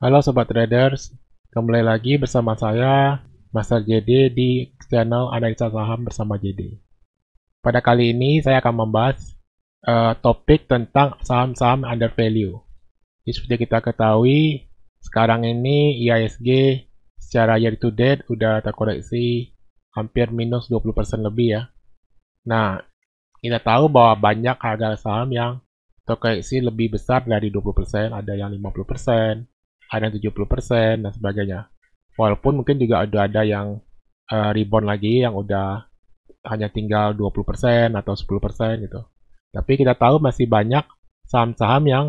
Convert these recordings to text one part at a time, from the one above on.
Halo Sobat Traders, kembali lagi bersama saya, Master JD di channel Analisa Saham bersama JD. Pada kali ini saya akan membahas topik tentang saham-saham under value. Jadi seperti kita ketahui, sekarang ini IHSG secara year to date udah terkoreksi hampir minus 20% lebih ya. Nah, kita tahu bahwa banyak harga saham yang terkoreksi lebih besar dari 20%, ada yang 50%, ada yang 70%, dan sebagainya. Walaupun mungkin juga ada yang rebound lagi, yang udah hanya tinggal 20% atau 10% gitu. Tapi kita tahu masih banyak saham-saham yang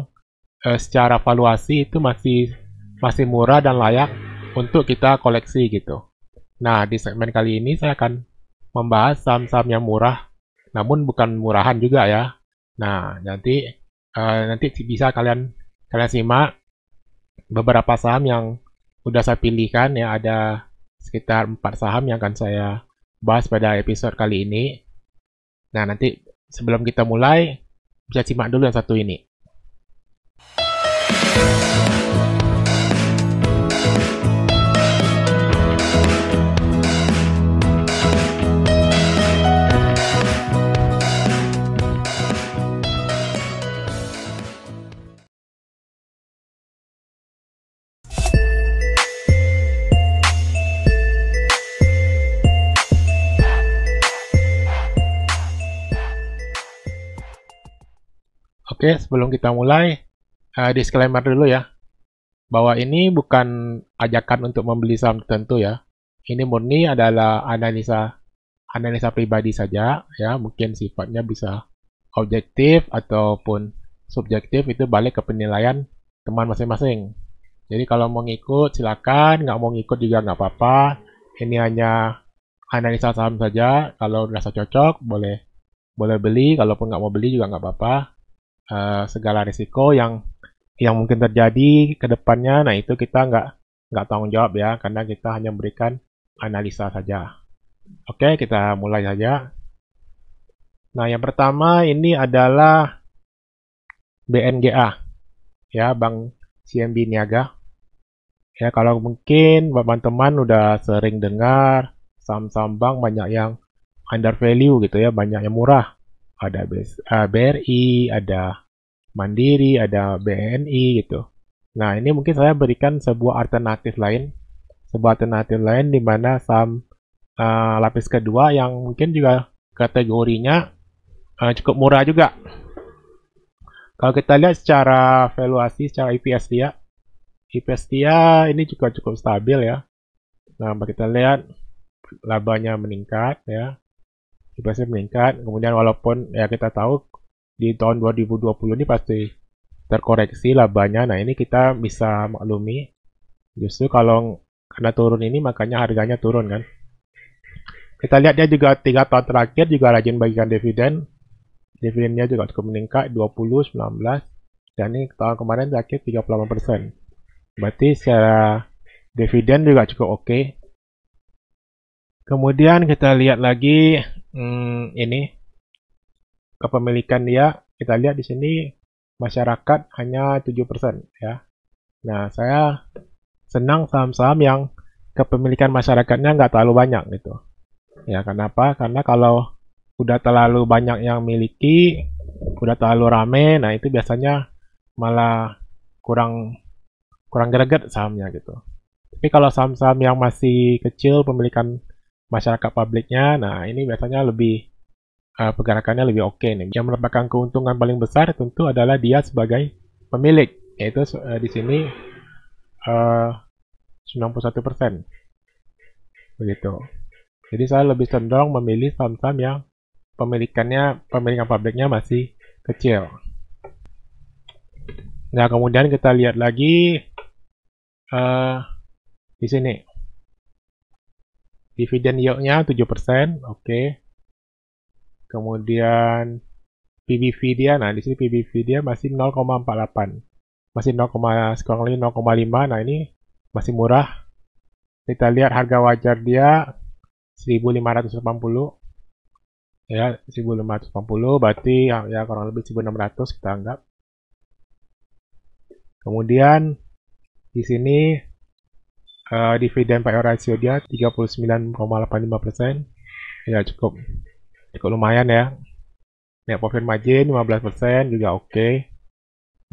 secara valuasi itu masih murah dan layak untuk kita koleksi gitu. Nah, di segmen kali ini saya akan membahas saham-saham yang murah, namun bukan murahan juga ya. Nah, nanti bisa kalian kalian simak beberapa saham yang udah saya pilihkan ya, ada sekitar 4 saham yang akan saya bahas pada episode kali ini. Nah, nanti sebelum kita mulai, bisa simak dulu yang satu ini. Oke, sebelum kita mulai, disclaimer dulu ya, bahwa ini bukan ajakan untuk membeli saham tertentu ya. Ini murni adalah analisa pribadi saja ya, mungkin sifatnya bisa objektif ataupun subjektif, itu balik ke penilaian teman masing-masing. Jadi kalau mau ngikut silakan, nggak mau ngikut juga nggak apa-apa. Ini hanya analisa saham saja. Kalau rasa cocok boleh boleh beli, kalaupun nggak mau beli juga nggak apa-apa. Segala risiko yang mungkin terjadi ke depannya, nah itu kita nggak tanggung jawab ya, karena kita hanya memberikan analisa saja. Oke, kita mulai saja. Nah, yang pertama ini adalah BNGA, ya, Bank CMB Niaga. Ya, kalau mungkin teman-teman udah sering dengar saham-saham bank banyak yang under value gitu ya, banyak yang murah. Ada BRI, ada Mandiri, ada BNI gitu. Nah, ini mungkin saya berikan sebuah alternatif lain di mana saham lapis kedua yang mungkin juga kategorinya cukup murah juga. Kalau kita lihat secara valuasi, secara EPS dia ini juga cukup stabil ya. Nah, kita lihat labanya meningkat ya, EPS-nya meningkat. Kemudian walaupun ya kita tahu di tahun 2020 ini pasti terkoreksi labanya. Nah, ini kita bisa maklumi. Justru kalau karena turun ini makanya harganya turun kan. Kita lihat dia juga 3 tahun terakhir juga rajin bagikan dividen. Dividennya juga cukup meningkat 20, 19, dan ini tahun kemarin terakhir 38%. Berarti secara dividen juga cukup oke. Kemudian kita lihat lagi ini kepemilikan dia. Kita lihat di sini masyarakat hanya 7% ya. Nah, saya senang saham-saham yang kepemilikan masyarakatnya nggak terlalu banyak gitu. Ya, kenapa? Karena kalau udah terlalu banyak yang miliki, udah terlalu rame, nah itu biasanya malah kurang kurang greget sahamnya gitu. Tapi kalau saham-saham yang masih kecil pemilikan masyarakat publiknya, nah ini biasanya lebih pergerakannya lebih oke nih. Yang mendapatkan keuntungan paling besar tentu adalah dia sebagai pemilik, yaitu di sini 91%. Begitu. Jadi saya lebih cenderung memilih saham-saham yang pemilikan publiknya masih kecil. Nah, kemudian kita lihat lagi di sini. Dividen yield-nya 7%, oke. Kemudian PBV dia, nah di sini PBV dia masih 0,48. Masih 0,5, nah ini masih murah. Kita lihat harga wajar dia 1580. Ya, 1580 berarti ya kurang lebih 1600 kita anggap. Kemudian Di sini dividen PE ratio dia 39,85%. Ya cukup lumayan ya. Net profit margin 15% juga oke.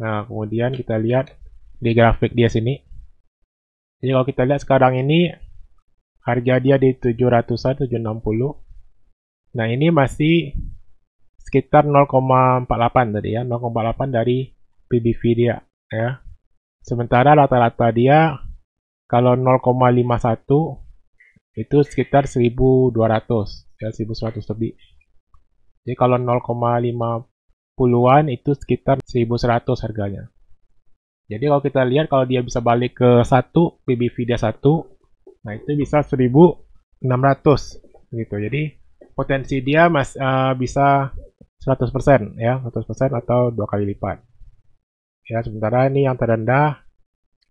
Nah, kemudian kita lihat di grafik dia sini. Jadi kalau kita lihat sekarang ini harga dia di 700-an, 760. Nah, ini masih sekitar 0,48 tadi ya, 0,48 dari PBV dia ya. Sementara rata-rata dia kalau 0,51 itu sekitar 1200 ya, 1100 lebih. Jadi kalau 0,50-an itu sekitar 1100 harganya. Jadi kalau kita lihat kalau dia bisa balik ke 1, PBV dia 1, nah itu bisa 1600 gitu. Jadi potensi dia bisa 100% ya, 100% atau 2 kali lipat. Ya, sementara ini yang terendah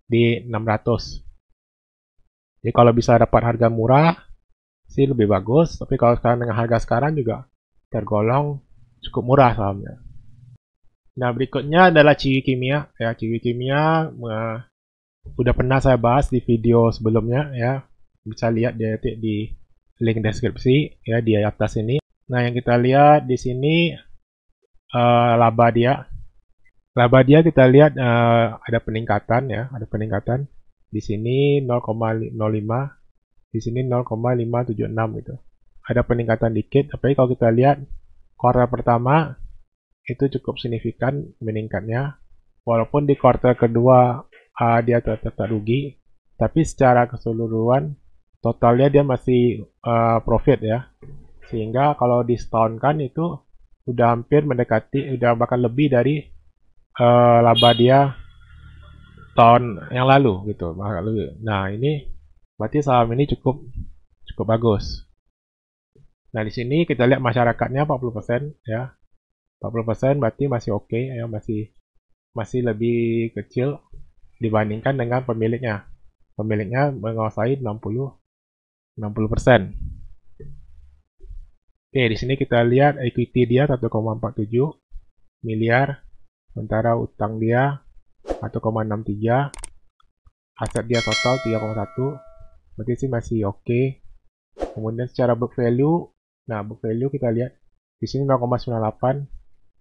di 600. Jadi kalau bisa dapat harga murah sih lebih bagus, tapi kalau sekarang dengan harga sekarang juga tergolong cukup murah sahamnya. Nah, berikutnya adalah Ciwi Kimia ya. Ciwi Kimia udah pernah saya bahas di video sebelumnya ya. Bisa lihat di link deskripsi ya di atas ini. Nah, yang kita lihat di sini laba dia. Laba dia kita lihat ada peningkatan ya, ada peningkatan. Di sini 0,05, di sini 0,576 gitu. Ada peningkatan dikit, tapi kalau kita lihat kuartal pertama itu cukup signifikan meningkatnya. Walaupun di kuartal kedua dia tetap rugi, tapi secara keseluruhan totalnya dia masih profit ya. Sehingga kalau disetahunkan itu udah hampir mendekati, udah bahkan lebih dari laba dia tahun yang lalu gitu. Nah, ini berarti saham ini cukup bagus. Nah, di sini kita lihat masyarakatnya 40% ya. 40% berarti masih oke ya, masih lebih kecil dibandingkan dengan pemiliknya. Pemiliknya menguasai 60%. Oke, di sini kita lihat equity dia 1,47 miliar, sementara utang dia 1,63, aset dia total 3,1, berarti sih masih oke. Kemudian secara book value, nah book value kita lihat di sini 0,98,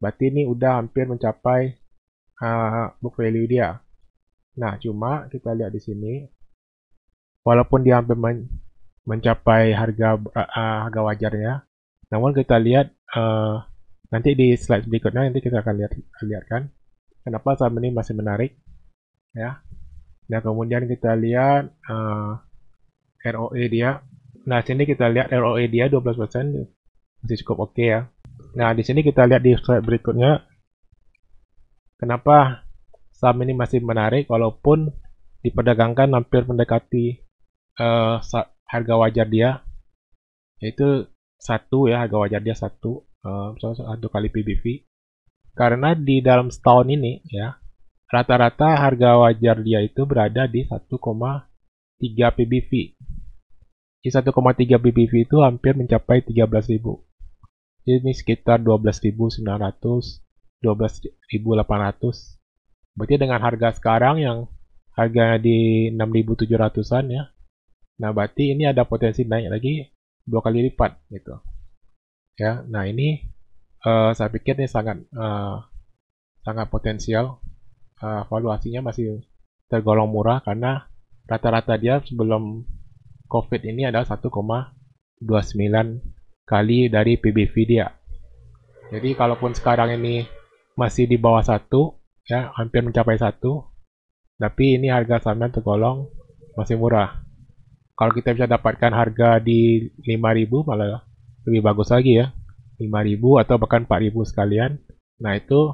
berarti ini udah hampir mencapai book value dia. Nah, cuma kita lihat di sini, walaupun dia hampir mencapai harga wajarnya, namun kita lihat nanti di slide berikutnya nanti kita akan lihatkan kenapa saham ini masih menarik ya. Nah, kemudian kita lihat ROE dia. Nah, sini kita lihat ROE dia 12%, masih cukup oke ya. Nah, di sini kita lihat di slide berikutnya kenapa saham ini masih menarik walaupun diperdagangkan hampir mendekati harga wajar dia, yaitu 1 ya, harga wajar dia 1 kali PBV. Karena di dalam setahun ini ya, rata-rata harga wajar dia itu berada di 1,3 PBV. Di 1,3 PBV itu hampir mencapai 13.000. Jadi ini sekitar 12.900, 12.800. Berarti dengan harga sekarang yang harganya di 6.700-an ya. Nah, berarti ini ada potensi naik lagi 2 kali lipat gitu. Ya, nah ini saya pikir ini sangat potensial. Valuasinya masih tergolong murah karena rata-rata dia sebelum COVID ini adalah 1,29 kali dari PBV dia. Jadi kalaupun sekarang ini masih di bawah 1 ya, hampir mencapai 1, tapi ini harga sahamnya tergolong masih murah. Kalau kita bisa dapatkan harga di 5.000 malah lebih bagus lagi ya. 5.000 atau bahkan 4.000 sekalian. Nah, itu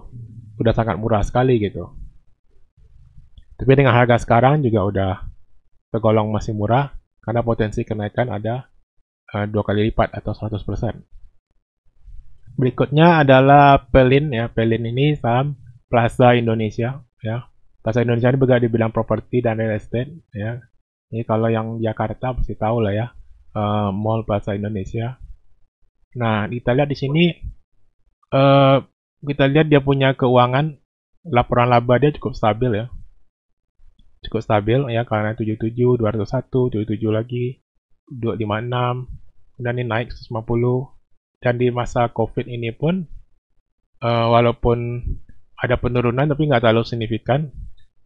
udah sangat murah sekali gitu. Tapi dengan harga sekarang juga udah tergolong masih murah karena potensi kenaikan ada 2 kali lipat atau 100%. Berikutnya adalah Pelin ya. Pelin ini saham Plaza Indonesia ya. Plaza Indonesia ini bergerak di bidang properti dan real estate ya. Ini kalau yang Jakarta pasti tahu lah ya, Mall Plaza Indonesia. Nah, kita lihat di sini, kita lihat dia punya keuangan, laporan laba dia cukup stabil ya, cukup stabil ya, karena 77, 201, 77 lagi, 256, dan ini naik 150. Dan di masa COVID ini pun walaupun ada penurunan tapi nggak terlalu signifikan,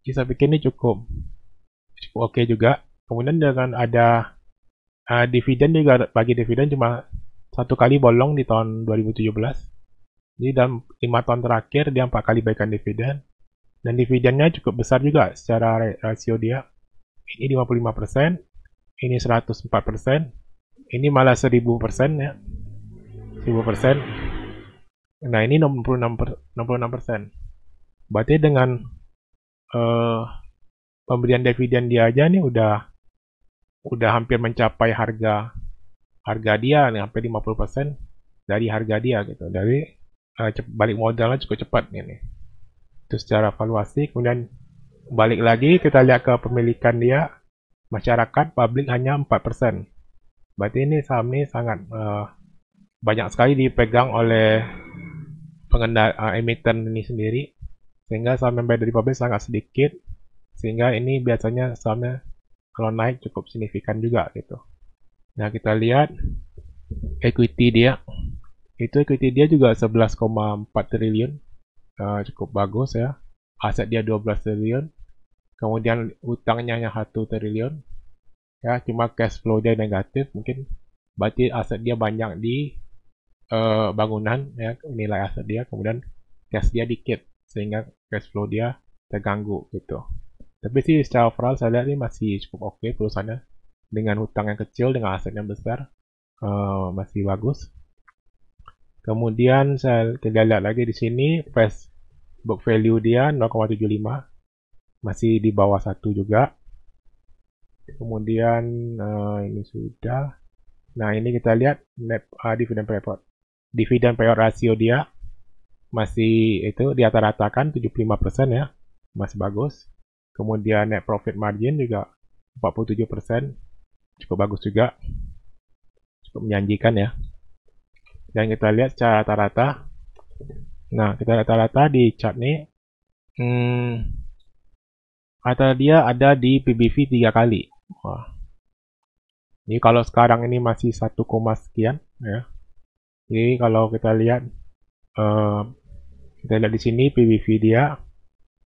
jadi saya pikir ini cukup oke juga. Kemudian dengan ada dividen juga, bagi dividen cuma satu kali bolong di tahun 2017. Jadi dalam 5 tahun terakhir dia 4 kali baikan dividen, dan dividennya cukup besar juga secara rasio dia. Ini 55%, ini 104%, ini malah 1000% ya. 1000%. Nah, ini 66%. Berarti dengan pemberian dividen dia aja nih udah hampir mencapai harga dia nih, hampir 50% dari harga dia gitu. Dari balik modalnya cukup cepat ini. Itu secara valuasi. Kemudian balik lagi kita lihat ke pemilikan dia, masyarakat publik hanya 4%. Berarti ini saham ini sangat banyak sekali dipegang oleh pengendali emiten ini sendiri, sehingga saham yang dari publik sangat sedikit, sehingga ini biasanya sahamnya kalau naik cukup signifikan juga gitu. Nah, kita lihat equity dia, itu equity dia juga 11,4 triliun, cukup bagus ya. Aset dia 12 triliun, kemudian utangnya hanya 1 triliun ya, cuma cash flow dia negatif, mungkin berarti aset dia banyak di bangunan ya, nilai aset dia, kemudian cash dia dikit sehingga cash flow dia terganggu gitu. Tapi sih secara overall saya lihat ini masih cukup oke perusahaannya, dengan hutang yang kecil dengan aset yang besar, masih bagus. Kemudian kita lihat lagi di sini price book value dia 0,75, masih di bawah 1 juga. Kemudian ini sudah. Nah, ini kita lihat net dividend payout. Dividen payout rasio dia masih itu di rata-ratakan 75% ya, masih bagus. Kemudian net profit margin juga 47%, cukup bagus juga, cukup menjanjikan ya. Dan kita lihat secara rata-rata. Nah, kita rata-rata di chart ini, rata dia ada di PBV 3 kali. Wah. Ini kalau sekarang ini masih 1, sekian ya. Jadi kalau kita lihat di sini PBV dia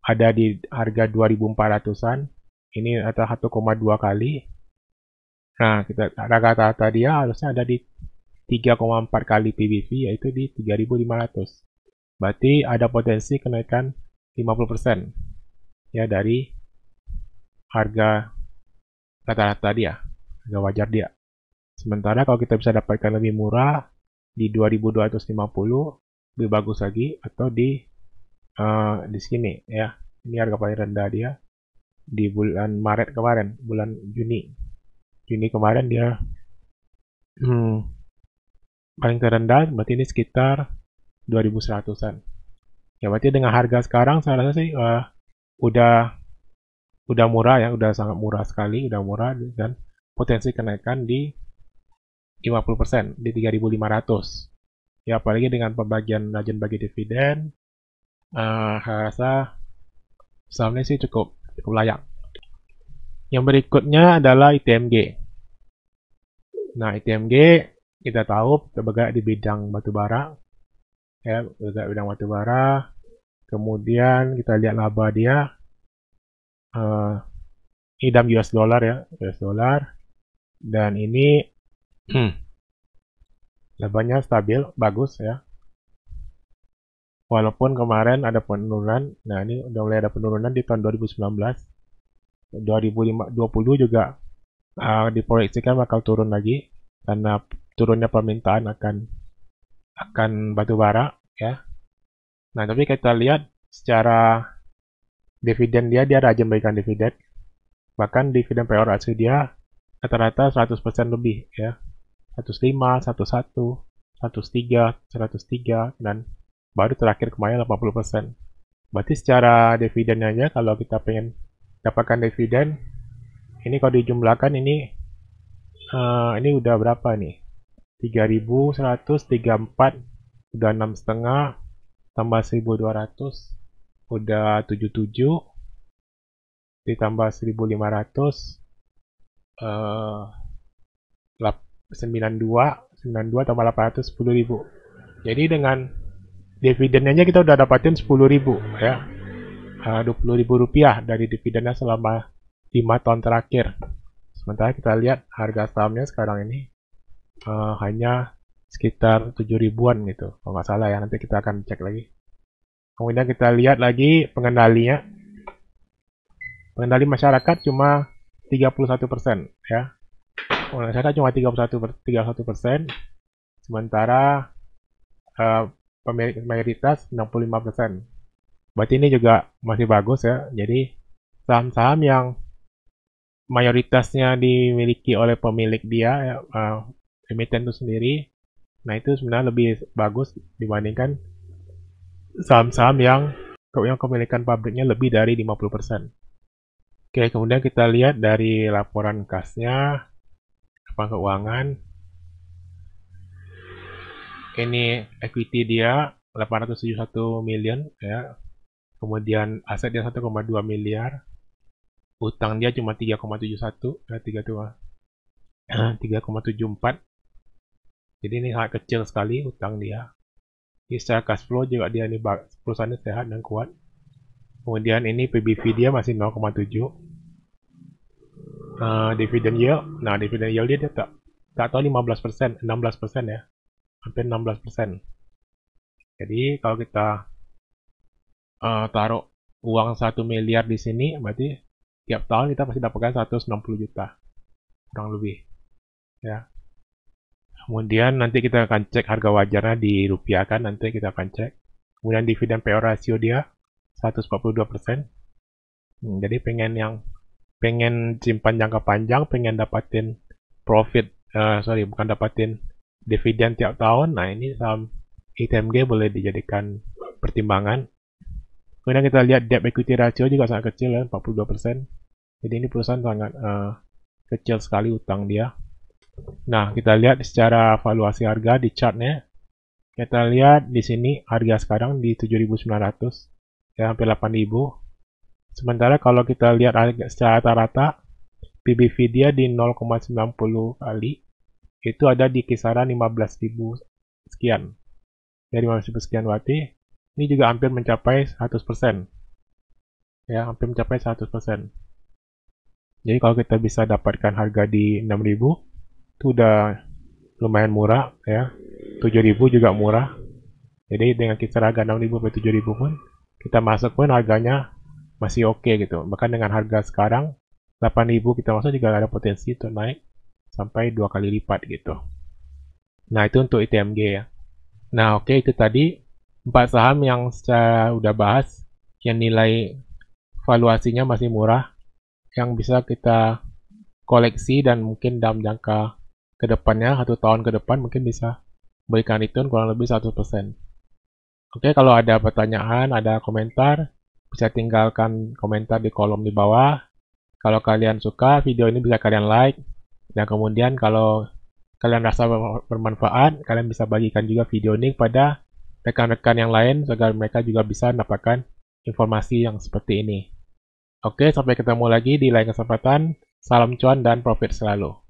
ada di harga 2400-an. Ini ada 1,2 kali. Nah, kita rata-rata dia harusnya ada di 3,4 kali PBV, yaitu di 3500. Berarti ada potensi kenaikan 50% ya dari harga rata-rata dia, harga wajar dia. Sementara kalau kita bisa dapatkan lebih murah di 2250, lebih bagus lagi, atau di sini ya. Ini harga paling rendah dia di bulan Maret kemarin, bulan Juni kemarin dia paling terendah, berarti ini sekitar 2100-an. Ya, berarti dengan harga sekarang saya rasa sih udah murah ya, udah sangat murah sekali, udah murah, dan potensi kenaikan di 50%, di 3500. Ya, apalagi dengan pembagian rajin bagi dividen, saya rasa sahamnya sih cukup layak. Yang berikutnya adalah ITMG. Nah, ITMG kita tahu bergerak di bidang batubara. Ya, bergerak di bidang batubara. Kemudian kita lihat laba dia. Ini dalam US dollar ya, US dollar. Dan ini labanya stabil, bagus ya. Walaupun kemarin ada penurunan. Nah, ini udah mulai ada penurunan di tahun 2019. 2020 juga diproyeksikan bakal turun lagi karena turunnya permintaan akan batu bara ya. Nah, tapi kita lihat secara dividen dia rajin berikan dividen. Bahkan dividen payout ratio dia rata-rata 100% lebih ya. 105, 11, 103, 103, dan baru terakhir kemarin 80%. Berarti secara dividennya aja, kalau kita pengen dapatkan dividen, ini kalau dijumlahkan ini udah berapa nih? 3134, udah 6,5, tambah 1200, udah 77, ditambah 1.500, 92 tambah 800, 10.000. Jadi dengan dividennya kita udah dapatin 10.000 ya. 20.000 rupiah dari dividennya selama 5 tahun terakhir. Sementara kita lihat harga sahamnya sekarang ini hanya sekitar 7 ribuan gitu, kalau nggak salah ya. Nanti kita akan cek lagi. Kemudian kita lihat lagi pengendalinya. Pengendali masyarakat cuma 31% ya. Masyarakat cuma 31%, sementara pemilik mayoritas 65%. Berarti ini juga masih bagus ya. Jadi saham-saham yang mayoritasnya dimiliki oleh pemilik dia ya, emiten itu sendiri, nah itu sebenarnya lebih bagus dibandingkan saham-saham yang kepemilikan pabriknya lebih dari 50%. Oke, kemudian kita lihat dari laporan kasnya, laporan keuangan. Ini equity dia 871 million ya. Kemudian aset dia 1,2 miliar. Utang dia cuma 3,71 ya, 3,74. Jadi ini sangat kecil sekali utang dia. Jadi secara cash flow juga dia ini perusahaannya sehat dan kuat. Kemudian ini PBV dia masih 0,7. Dividend yield, nah dividend yield dia tak tahu 15%, 16% ya, hampir 16%. Jadi kalau kita taruh uang 1 miliar di sini, berarti tiap tahun kita pasti dapatkan 160 juta, kurang lebih. Ya. Kemudian nanti kita akan cek harga wajarnya dirupiahkan, nanti kita akan cek. Kemudian dividen PO ratio dia 142%. Jadi pengen simpan jangka panjang, pengen dapatin profit, bukan dapatin dividen tiap tahun. Nah ini saham ITMG boleh dijadikan pertimbangan. Kemudian kita lihat debt equity ratio juga sangat kecil ya, 42%. Jadi ini perusahaan sangat kecil sekali utang dia. Nah, kita lihat secara valuasi harga di chartnya. Kita lihat di sini harga sekarang di 7.900, ya hampir 8.000. Sementara kalau kita lihat harga secara rata-rata, PBV dia di 0,90 kali, itu ada di kisaran 15.000 sekian. Dari 15.000 sekian berarti ini juga hampir mencapai 100%. Ya, hampir mencapai 100%. Jadi kalau kita bisa dapatkan harga di 6.000, itu udah lumayan murah ya. 7.000 juga murah. Jadi dengan kisaran harga 6.000 sampai 7.000 pun kita masuk pun harganya masih oke gitu. Bahkan dengan harga sekarang 8.000 kita masuk juga ada potensi untuk naik sampai 2 kali lipat gitu. Nah, itu untuk ITMG ya. Nah, oke, itu tadi 4 saham yang saya udah bahas yang nilai valuasinya masih murah, yang bisa kita koleksi dan mungkin dalam jangka kedepannya, 1 tahun ke depan mungkin bisa berikan return kurang lebih 100%. Oke, kalau ada pertanyaan, ada komentar, bisa tinggalkan komentar di kolom di bawah. Kalau kalian suka video ini bisa kalian like, dan kemudian kalau kalian rasa bermanfaat, kalian bisa bagikan juga video ini kepada rekan-rekan yang lain agar mereka juga bisa mendapatkan informasi yang seperti ini. Oke, sampai ketemu lagi di lain kesempatan. Salam cuan dan profit selalu.